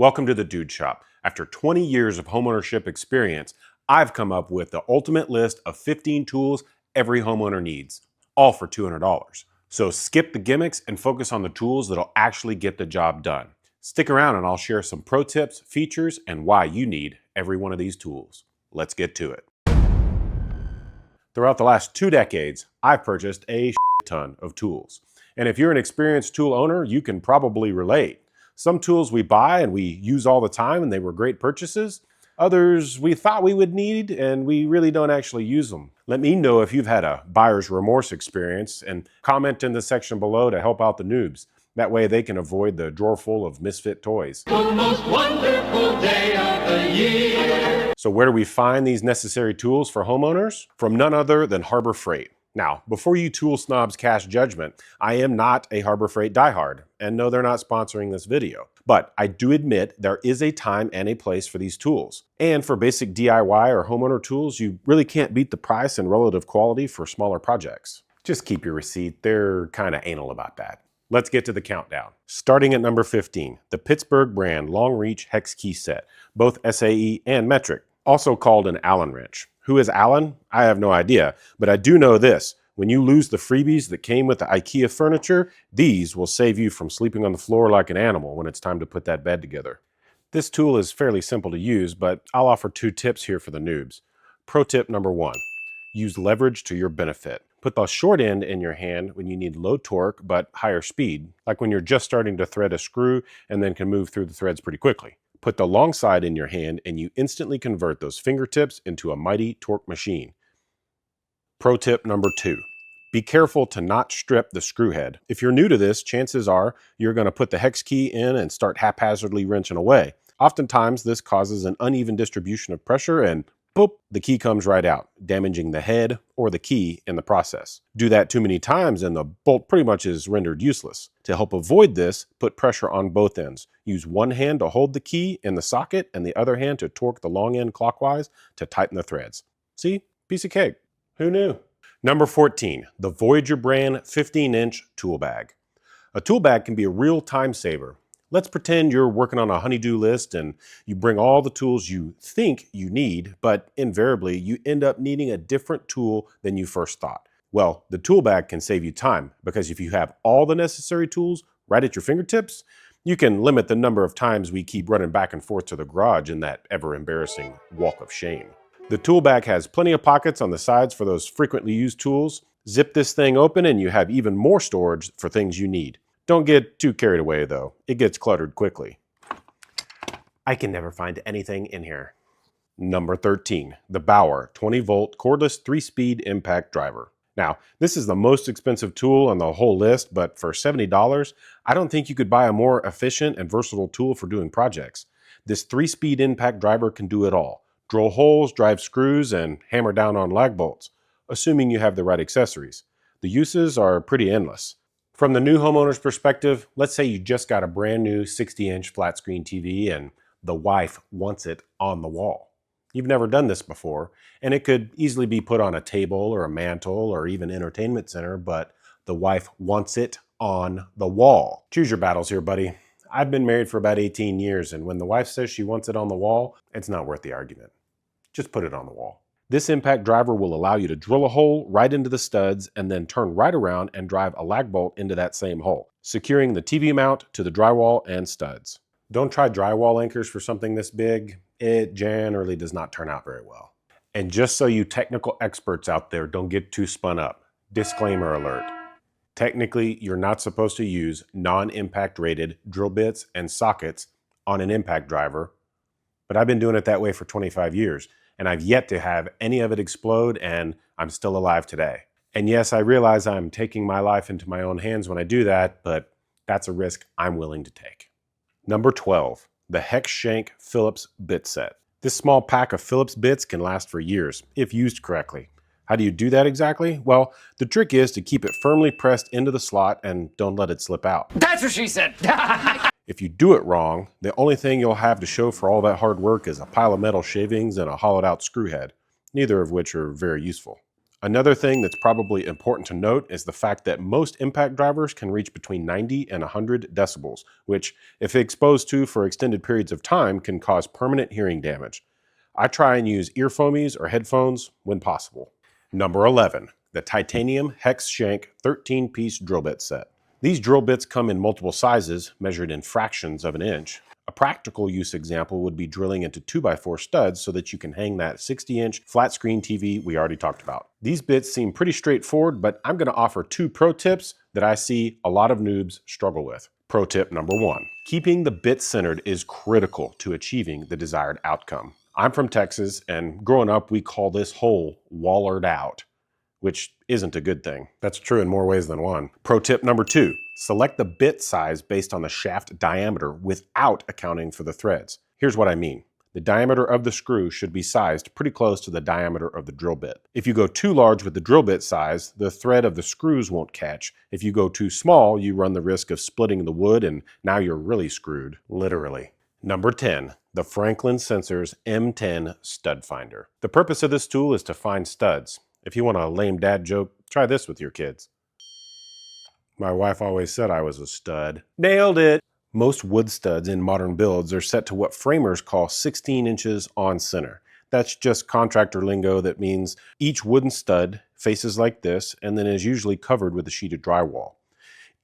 Welcome to the Dude Shop. After 20 years of homeownership experience, I've come up with the ultimate list of 15 tools every homeowner needs, all for $200. So skip the gimmicks and focus on the tools that'll actually get the job done. Stick around and I'll share some pro tips, features, and why you need every one of these tools. Let's get to it. Throughout the last 2 decades, I've purchased a ton of tools. And if you're an experienced tool owner, you can probably relate. Some tools we buy and we use all the time and they were great purchases. Others we thought we would need and we really don't actually use them. Let me know if you've had a buyer's remorse experience and comment in the section below to help out the noobs. That way they can avoid the drawer full of misfit toys. The most wonderful day of the year. So where do we find these necessary tools for homeowners? From none other than Harbor Freight. Now, before you tool snobs cast judgment, I am not a Harbor Freight diehard, and no, they're not sponsoring this video. But I do admit there is a time and a place for these tools. And for basic DIY or homeowner tools, you really can't beat the price and relative quality for smaller projects. Just keep your receipt, they're kind of anal about that. Let's get to the countdown. Starting at number 15, the Pittsburgh brand Long Reach Hex Key Set, both SAE and metric, also called an Allen wrench. Who is Allen? I have no idea, but I do know this. When you lose the freebies that came with the IKEA furniture, these will save you from sleeping on the floor like an animal when it's time to put that bed together. This tool is fairly simple to use, but I'll offer 2 tips here for the noobs. Pro tip number 1, use leverage to your benefit. Put the short end in your hand when you need low torque but higher speed, like when you're just starting to thread a screw and then can move through the threads pretty quickly. Put the long side in your hand and you instantly convert those fingertips into a mighty torque machine. Pro tip number 2, be careful to not strip the screw head. If you're new to this, chances are you're going to put the hex key in and start haphazardly wrenching away. Oftentimes this causes an uneven distribution of pressure and boop, the key comes right out, damaging the head or the key in the process. Do that too many times and the bolt pretty much is rendered useless. To help avoid this, put pressure on both ends. Use one hand to hold the key in the socket and the other hand to torque the long end clockwise to tighten the threads. See? Piece of cake. Who knew? Number 14, the Voyager brand 15-inch tool bag. A tool bag can be a real time saver. Let's pretend you're working on a honey-do list and you bring all the tools you think you need, but invariably you end up needing a different tool than you first thought. Well, the tool bag can save you time because if you have all the necessary tools right at your fingertips, you can limit the number of times we keep running back and forth to the garage in that ever-embarrassing walk of shame. The tool bag has plenty of pockets on the sides for those frequently used tools. Zip this thing open and you have even more storage for things you need. Don't get too carried away though. It gets cluttered quickly. I can never find anything in here. Number 13, the Bauer 20-volt cordless 3-speed impact driver. Now, this is the most expensive tool on the whole list, but for $70, I don't think you could buy a more efficient and versatile tool for doing projects. This 3-speed impact driver can do it all. Drill holes, drive screws, and hammer down on lag bolts, assuming you have the right accessories. The uses are pretty endless. From the new homeowner's perspective, let's say you just got a brand new 60-inch flat screen TV and the wife wants it on the wall. You've never done this before, and it could easily be put on a table or a mantle or even entertainment center, but the wife wants it on the wall. Choose your battles here, buddy. I've been married for about 18 years, and when the wife says she wants it on the wall, it's not worth the argument. Just put it on the wall. This impact driver will allow you to drill a hole right into the studs and then turn right around and drive a lag bolt into that same hole, securing the TV mount to the drywall and studs. Don't try drywall anchors for something this big. It generally does not turn out very well. And just so you technical experts out there don't get too spun up, disclaimer alert. Technically, you're not supposed to use non-impact rated drill bits and sockets on an impact driver, but I've been doing it that way for 25 years. And I've yet to have any of it explode, and I'm still alive today. And yes, I realize I'm taking my life into my own hands when I do that, but that's a risk I'm willing to take. Number 12, the Hex Shank Phillips bit set. This small pack of Phillips bits can last for years, if used correctly. How do you do that exactly? Well, the trick is to keep it firmly pressed into the slot and don't let it slip out. That's what she said. If you do it wrong, the only thing you'll have to show for all that hard work is a pile of metal shavings and a hollowed out screw head, neither of which are very useful. Another thing that's probably important to note is the fact that most impact drivers can reach between 90 and 100 decibels, which, if exposed to for extended periods of time, can cause permanent hearing damage. I try and use earphones or headphones when possible. Number 11, the titanium hex shank 13-piece drill bit set. These drill bits come in multiple sizes, measured in fractions of an inch. A practical use example would be drilling into 2x4 studs so that you can hang that 60-inch flat screen TV we already talked about. These bits seem pretty straightforward, but I'm going to offer 2 pro tips that I see a lot of noobs struggle with. Pro tip number 1, keeping the bit centered is critical to achieving the desired outcome. I'm from Texas, and growing up we call this hole wallered out, which isn't a good thing. That's true in more ways than one. Pro tip number 2, select the bit size based on the shaft diameter without accounting for the threads. Here's what I mean. The diameter of the screw should be sized pretty close to the diameter of the drill bit. If you go too large with the drill bit size, the thread of the screws won't catch. If you go too small, you run the risk of splitting the wood, and now you're really screwed, literally. Number 10, the Franklin Sensors M10 Stud Finder. The purpose of this tool is to find studs. If you want a lame dad joke, try this with your kids. My wife always said I was a stud. Nailed it! Most wood studs in modern builds are set to what framers call 16 inches on center. That's just contractor lingo that means each wooden stud faces like this and then is usually covered with a sheet of drywall.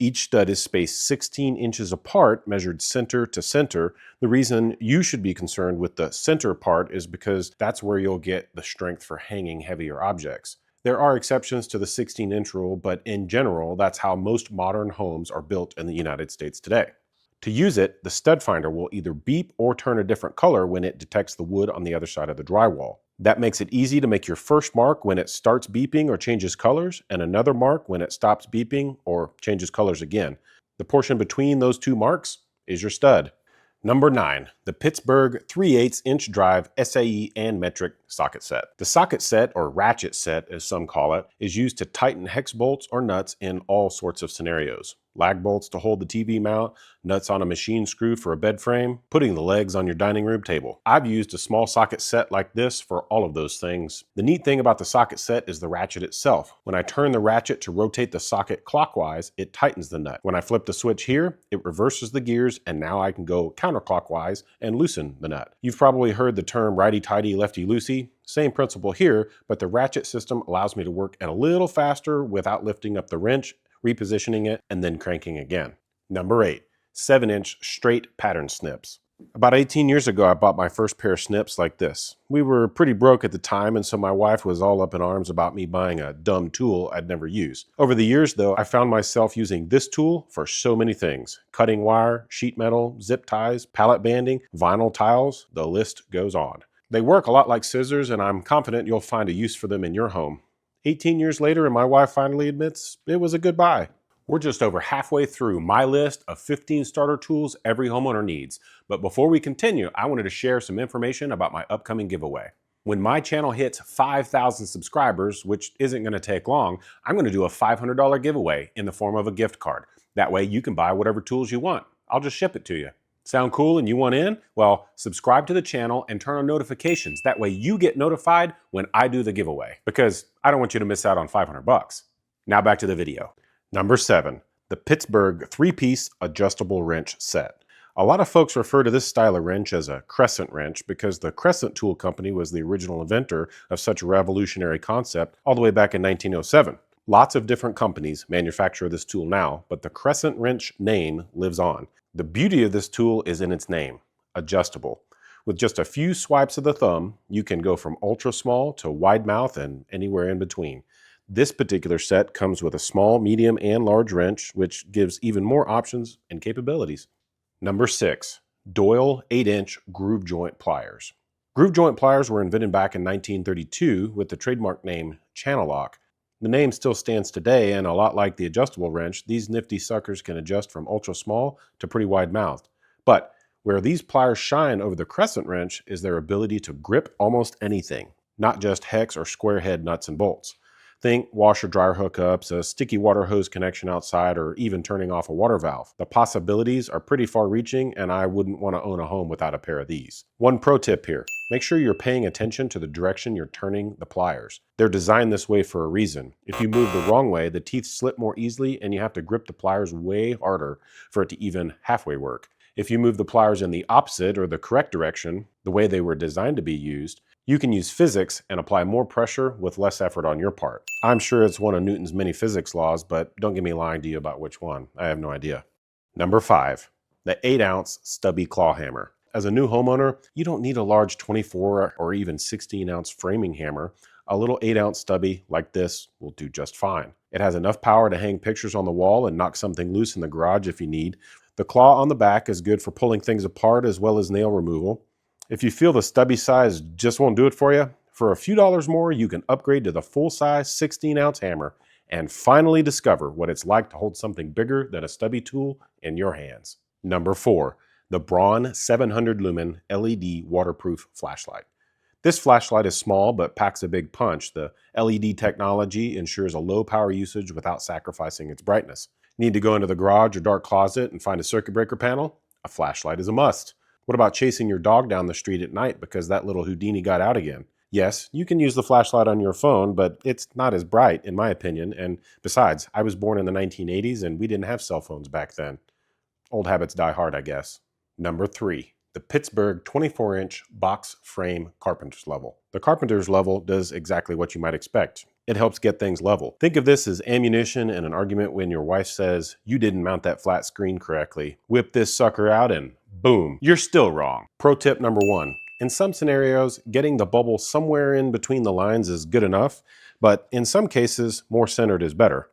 Each stud is spaced 16 inches apart, measured center to center. The reason you should be concerned with the center part is because that's where you'll get the strength for hanging heavier objects. There are exceptions to the 16-inch rule, but in general, that's how most modern homes are built in the United States today. To use it, the stud finder will either beep or turn a different color when it detects the wood on the other side of the drywall. That makes it easy to make your first mark when it starts beeping or changes colors, and another mark when it stops beeping or changes colors again. The portion between those 2 marks is your stud. Number 9, the Pittsburgh 3/8-inch drive SAE and metric socket set. The socket set, or ratchet set as some call it, is used to tighten hex bolts or nuts in all sorts of scenarios. Lag bolts to hold the TV mount, nuts on a machine screw for a bed frame, putting the legs on your dining room table. I've used a small socket set like this for all of those things. The neat thing about the socket set is the ratchet itself. When I turn the ratchet to rotate the socket clockwise, it tightens the nut. When I flip the switch here, it reverses the gears, and now I can go counterclockwise and loosen the nut. You've probably heard the term righty-tighty, lefty-loosey. Same principle here, but the ratchet system allows me to work at a little faster without lifting up the wrench, repositioning it, and then cranking again. Number 8, 7-inch straight pattern snips. About 18 years ago, I bought my first pair of snips like this. We were pretty broke at the time, and so my wife was all up in arms about me buying a dumb tool I'd never used. Over the years, though, I found myself using this tool for so many things. Cutting wire, sheet metal, zip ties, pallet banding, vinyl tiles, the list goes on. They work a lot like scissors, and I'm confident you'll find a use for them in your home. 18 years later, and my wife finally admits it was a good buy. We're just over halfway through my list of 15 starter tools every homeowner needs. But before we continue, I wanted to share some information about my upcoming giveaway. When my channel hits 5,000 subscribers, which isn't going to take long, I'm going to do a $500 giveaway in the form of a gift card. That way you can buy whatever tools you want. I'll just ship it to you. Sound cool and you want in? Well, subscribe to the channel and turn on notifications. That way you get notified when I do the giveaway, because I don't want you to miss out on $500. Now back to the video. Number 7, the Pittsburgh 3-piece adjustable wrench set. A lot of folks refer to this style of wrench as a crescent wrench because the Crescent Tool Company was the original inventor of such a revolutionary concept all the way back in 1907. Lots of different companies manufacture this tool now, but the crescent wrench name lives on. The beauty of this tool is in its name, adjustable. With just a few swipes of the thumb, you can go from ultra small to wide mouth and anywhere in between. This particular set comes with a small, medium, and large wrench, which gives even more options and capabilities. Number 6, Doyle 8-inch groove joint pliers. Groove joint pliers were invented back in 1932 with the trademark name Channel Lock. The name still stands today, and a lot like the adjustable wrench, these nifty suckers can adjust from ultra small to pretty wide mouthed. But where these pliers shine over the crescent wrench is their ability to grip almost anything, not just hex or square head nuts and bolts. Think washer-dryer hookups, a sticky water hose connection outside, or even turning off a water valve. The possibilities are pretty far-reaching, and I wouldn't want to own a home without a pair of these. One pro tip here. make sure you're paying attention to the direction you're turning the pliers. They're designed this way for a reason. If you move the wrong way, the teeth slip more easily and you have to grip the pliers way harder for it to even halfway work. If you move the pliers in the opposite or the correct direction, the way they were designed to be used, you can use physics and apply more pressure with less effort on your part. I'm sure it's one of Newton's many physics laws, but don't get me lying to you about which one. I have no idea. Number 5, the 8-ounce stubby claw hammer. As a new homeowner, you don't need a large 24 or even 16-ounce framing hammer. A little 8-ounce stubby like this will do just fine. It has enough power to hang pictures on the wall and knock something loose in the garage if you need. The claw on the back is good for pulling things apart as well as nail removal. If you feel the stubby size just won't do it for you, for a few dollars more, you can upgrade to the full-size 16-ounce hammer and finally discover what it's like to hold something bigger than a stubby tool in your hands. Number 4, the Braun 700 lumen LED waterproof flashlight. This flashlight is small but packs a big punch. The LED technology ensures a low power usage without sacrificing its brightness. Need to go into the garage or dark closet and find a circuit breaker panel? A flashlight is a must. What about chasing your dog down the street at night because that little Houdini got out again? Yes, you can use the flashlight on your phone, but it's not as bright, in my opinion. And besides, I was born in the 1980s and we didn't have cell phones back then. Old habits die hard, I guess. Number 3, the Pittsburgh 24-inch box frame carpenter's level. The carpenter's level does exactly what you might expect. It helps get things level. Think of this as ammunition in an argument when your wife says, "You didn't mount that flat screen correctly." Whip this sucker out and boom, you're still wrong. Pro tip number 1. In some scenarios, getting the bubble somewhere in between the lines is good enough, but in some cases, more centered is better.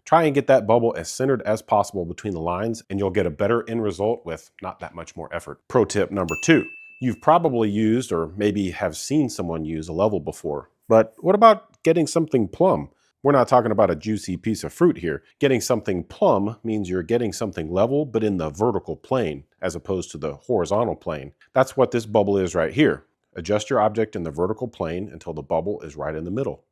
Try and get that bubble as centered as possible between the lines and you'll get a better end result with not that much more effort. Pro tip number 2. You've probably used or maybe have seen someone use a level before, but what about getting something plumb? We're not talking about a juicy piece of fruit here. Getting something plumb means you're getting something level but in the vertical plane as opposed to the horizontal plane. That's what this bubble is right here. Adjust your object in the vertical plane until the bubble is right in the middle.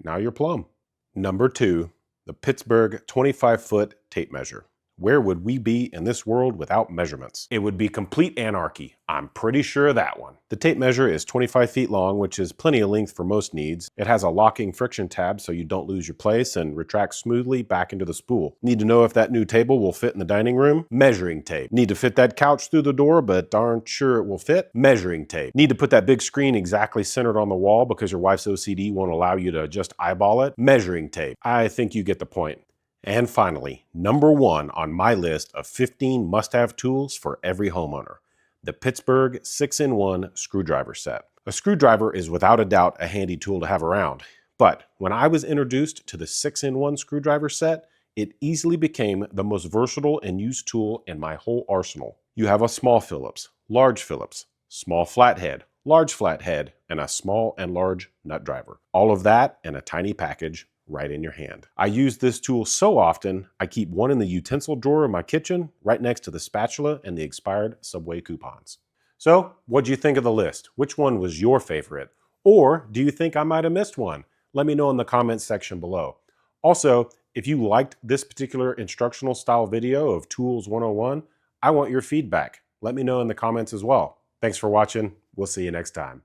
Now you're plumb. Number 2, the Pittsburgh 25-foot tape measure. Where would we be in this world without measurements? It would be complete anarchy. I'm pretty sure of that one. The tape measure is 25 feet long, which is plenty of length for most needs. It has a locking friction tab so you don't lose your place and retracts smoothly back into the spool. Need to know if that new table will fit in the dining room? Measuring tape. Need to fit that couch through the door but aren't sure it will fit? Measuring tape. Need to put that big screen exactly centered on the wall because your wife's OCD won't allow you to just eyeball it? Measuring tape. I think you get the point. And finally, number 1 on my list of 15 must-have tools for every homeowner, the Pittsburgh 6-in-1 screwdriver set. A screwdriver is without a doubt a handy tool to have around, but when I was introduced to the 6-in-1 screwdriver set, it easily became the most versatile and used tool in my whole arsenal. You have a small Phillips, large Phillips, small flathead, large flathead, and a small and large nut driver. All of that in a tiny package right in your hand. I use this tool so often, I keep one in the utensil drawer of my kitchen right next to the spatula and the expired Subway coupons. So, what'd you think of the list? Which one was your favorite? Or do you think I might have missed one? Let me know in the comments section below. Also, if you liked this particular instructional style video of Tools 101, I want your feedback. Let me know in the comments as well. Thanks for watching. We'll see you next time.